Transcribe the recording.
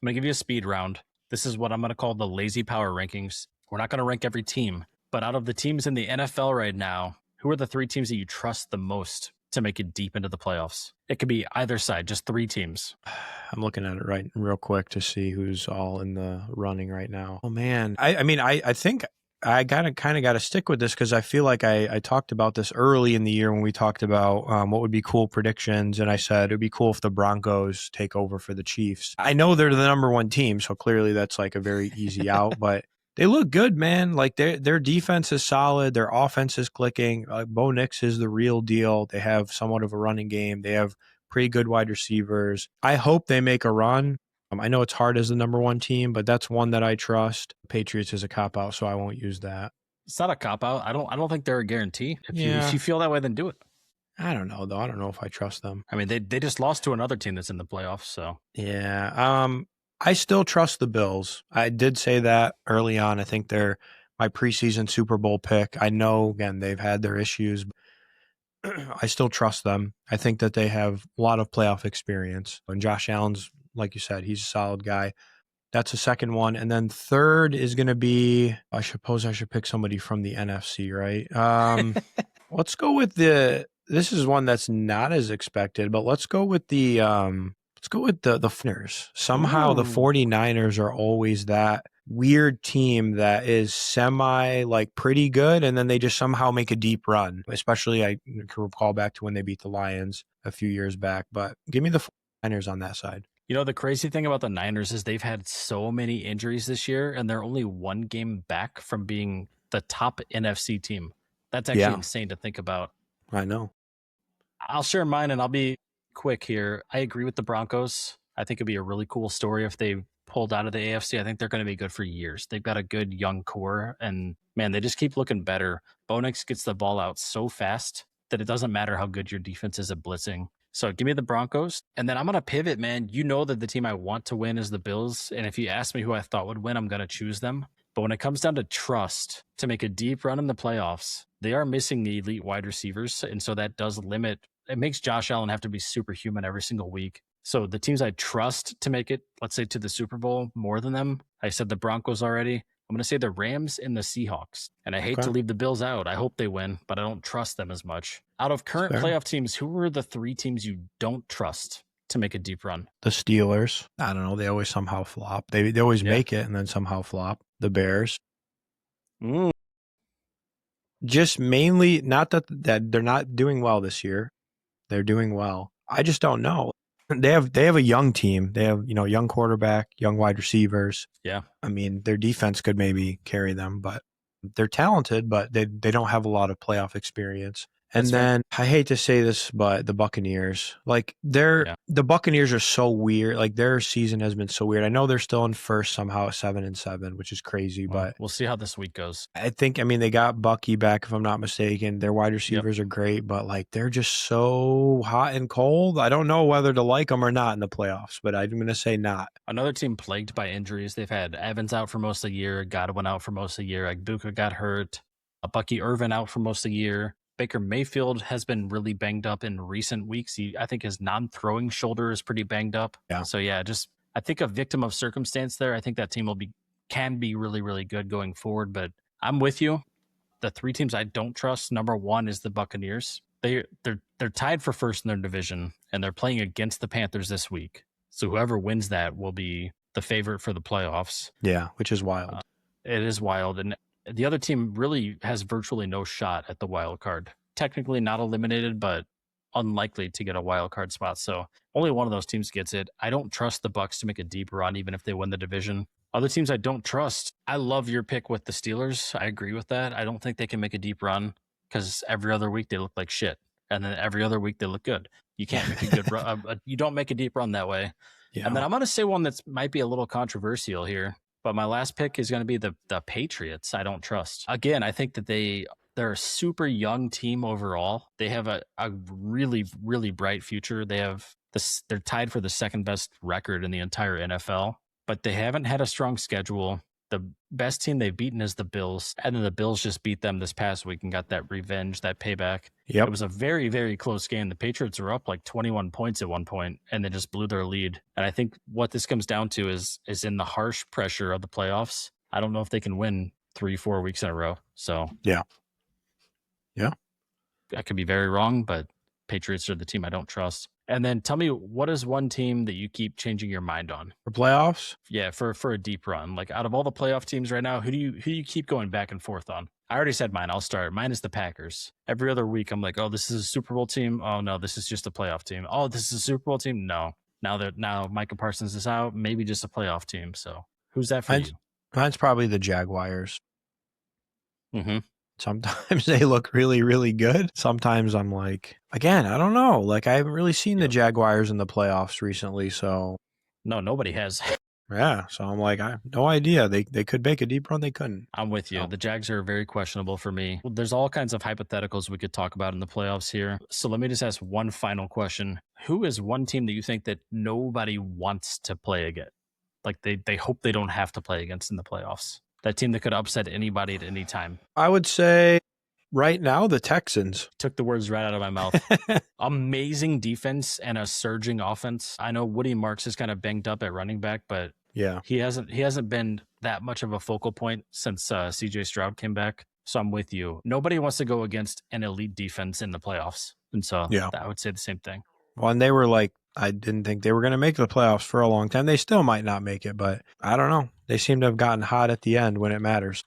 I'm going to give you a speed round. This is what I'm going to call the lazy power rankings. We're not going to rank every team, but out of the teams in the NFL right now, who are the three teams that you trust the most to make it deep into the playoffs? It could be either side, just three teams. I'm looking at it right real quick to see who's all in the running right now. Oh man, I think I kind of got to stick with this because I feel like I talked about this early in the year when we talked about what would be cool predictions, and I said it'd be cool if the Broncos take over for the Chiefs. I know they're the number one team, so clearly that's like a very easy out, but. They look good, man. Like their defense is solid. Their offense is clicking. Bo Nix is the real deal. They have somewhat of a running game. They have pretty good wide receivers. I hope they make a run. I know it's hard as the number one team, but that's one that I trust. Patriots is a cop out, so I won't use that. It's not a cop out. I don't think they're a guarantee. If you feel that way, then do it. I don't know though. I don't know if I trust them. I mean, they just lost to another team that's in the playoffs, so yeah. I still trust the Bills. I did say that early on. I think they're my preseason Super Bowl pick. I know again they've had their issues. I still trust them. I think that they have a lot of playoff experience. And Josh Allen's, like you said, he's a solid guy. That's the second one. And then third is going to be, I suppose I should pick somebody from the NFC, right? Let's go with this is one that's not as expected, but let's go with the 49ers. Somehow the 49ers are always that weird team that is semi like pretty good, and then they just somehow make a deep run. Especially I can recall back to when they beat the Lions a few years back. But give me the 49ers on that side. You know, the crazy thing about the Niners is they've had so many injuries this year, and they're only one game back from being the top NFC team. That's actually insane to think about. I know. I'll share mine, and I'll be quick here. I agree with the Broncos. I think it'd be a really cool story if they pulled out of the AFC. I think they're going to be good for years. They've got a good young core, and man, they just keep looking better. Bo Nix gets the ball out so fast that it doesn't matter how good your defense is at blitzing. So give me the Broncos. And then I'm going to pivot, man. You know that the team I want to win is the Bills. And if you ask me who I thought would win, I'm going to choose them. But when it comes down to trust to make a deep run in the playoffs, they are missing the elite wide receivers. And so that does limit, it makes Josh Allen have to be superhuman every single week. So the teams I trust to make it, let's say to the Super Bowl more than them, I said the Broncos already. I'm going to say the Rams and the Seahawks. And I hate to leave the Bills out. I hope they win, but I don't trust them as much. Out of current playoff teams, who are the three teams you don't trust to make a deep run? The Steelers. I don't know. They always somehow flop. They always make it and then somehow flop. The Bears. Just mainly, not that they're not doing well this year. They're doing well. I just don't know. They have a young team. They have, young quarterback, young wide receivers. Yeah. I mean, their defense could maybe carry them, but they're talented, but they don't have a lot of playoff experience. And then I hate to say this, but the Buccaneers, like the Buccaneers are so weird. Like their season has been so weird. I know they're still in first somehow, 7-7, which is crazy, but we'll see how this week goes. I mean, they got Bucky back, if I'm not mistaken. Their wide receivers are great, but like they're just so hot and cold. I don't know whether to like them or not in the playoffs, but I'm going to say not. Another team plagued by injuries. They've had Evans out for most of the year, Godwin out for most of the year, Buka got hurt, Bucky Irvin out for most of the year. Baker Mayfield has been really banged up in recent weeks. I think his non-throwing shoulder is pretty banged up. Yeah. So yeah, I think a victim of circumstance there. I think that team can be really, really good going forward. But I'm with you. The three teams I don't trust. Number one is the Buccaneers. They're tied for first in their division, and they're playing against the Panthers this week. So whoever wins that will be the favorite for the playoffs. Yeah, which is wild. It is wild, and the other team really has virtually no shot at the wild card. Technically not eliminated, but unlikely to get a wild card spot. So only one of those teams gets it. I don't trust the Bucs to make a deep run, even if they win the division. Other teams I don't trust. I love your pick with the Steelers. I agree with that. I don't think they can make a deep run because every other week they look like shit, and then every other week they look good. You can't make a good run. You don't make a deep run that way. Yeah. And then I'm going to say one that might be a little controversial here. But my last pick is going to be the Patriots. I don't trust. Again, I think that they're a super young team overall. They have a really, really bright future. They're tied for the second best record in the entire NFL, but they haven't had a strong schedule. The best team they've beaten is the Bills, and then the Bills just beat them this past week and got that revenge, that payback. Yep. It was a very, very close game. The Patriots were up like 21 points at one point and then just blew their lead. And I think what this comes down to is in the harsh pressure of the playoffs. I don't know if they can win 3-4 weeks in a row. So Yeah. I could be very wrong, but Patriots are the team I don't trust. And then tell me, what is one team that you keep changing your mind on? For playoffs? Yeah, for a deep run. Like out of all the playoff teams right now, who do you keep going back and forth on? I already said mine. I'll start. Mine is the Packers. Every other week, I'm like, oh, this is a Super Bowl team. Oh no, this is just a playoff team. Oh, this is a Super Bowl team. No, now Micah Parsons is out. Maybe just a playoff team. So who's that for you? Mine's probably the Jaguars. Mm-hmm. Sometimes they look really, really good. Sometimes I'm like, again, I don't know. Like I haven't really seen the Jaguars in the playoffs recently. So no, nobody has. Yeah. So I'm like, I have no idea. They could make a deep run. They couldn't. I'm with you. The Jags are very questionable for me. Well, there's all kinds of hypotheticals we could talk about in the playoffs here. So let me just ask one final question. Who is one team that you think that nobody wants to play against? Like they hope they don't have to play against in the playoffs? That team that could upset anybody at any time. I would say right now, the Texans. Took the words right out of my mouth. Amazing defense and a surging offense. I know Woody Marks is kind of banged up at running back, but yeah, he hasn't been that much of a focal point since CJ Stroud came back. So I'm with you. Nobody wants to go against an elite defense in the playoffs. And so I would say the same thing. Well, and they were like, I didn't think they were going to make the playoffs for a long time. They still might not make it, but I don't know. They seem to have gotten hot at the end when it matters.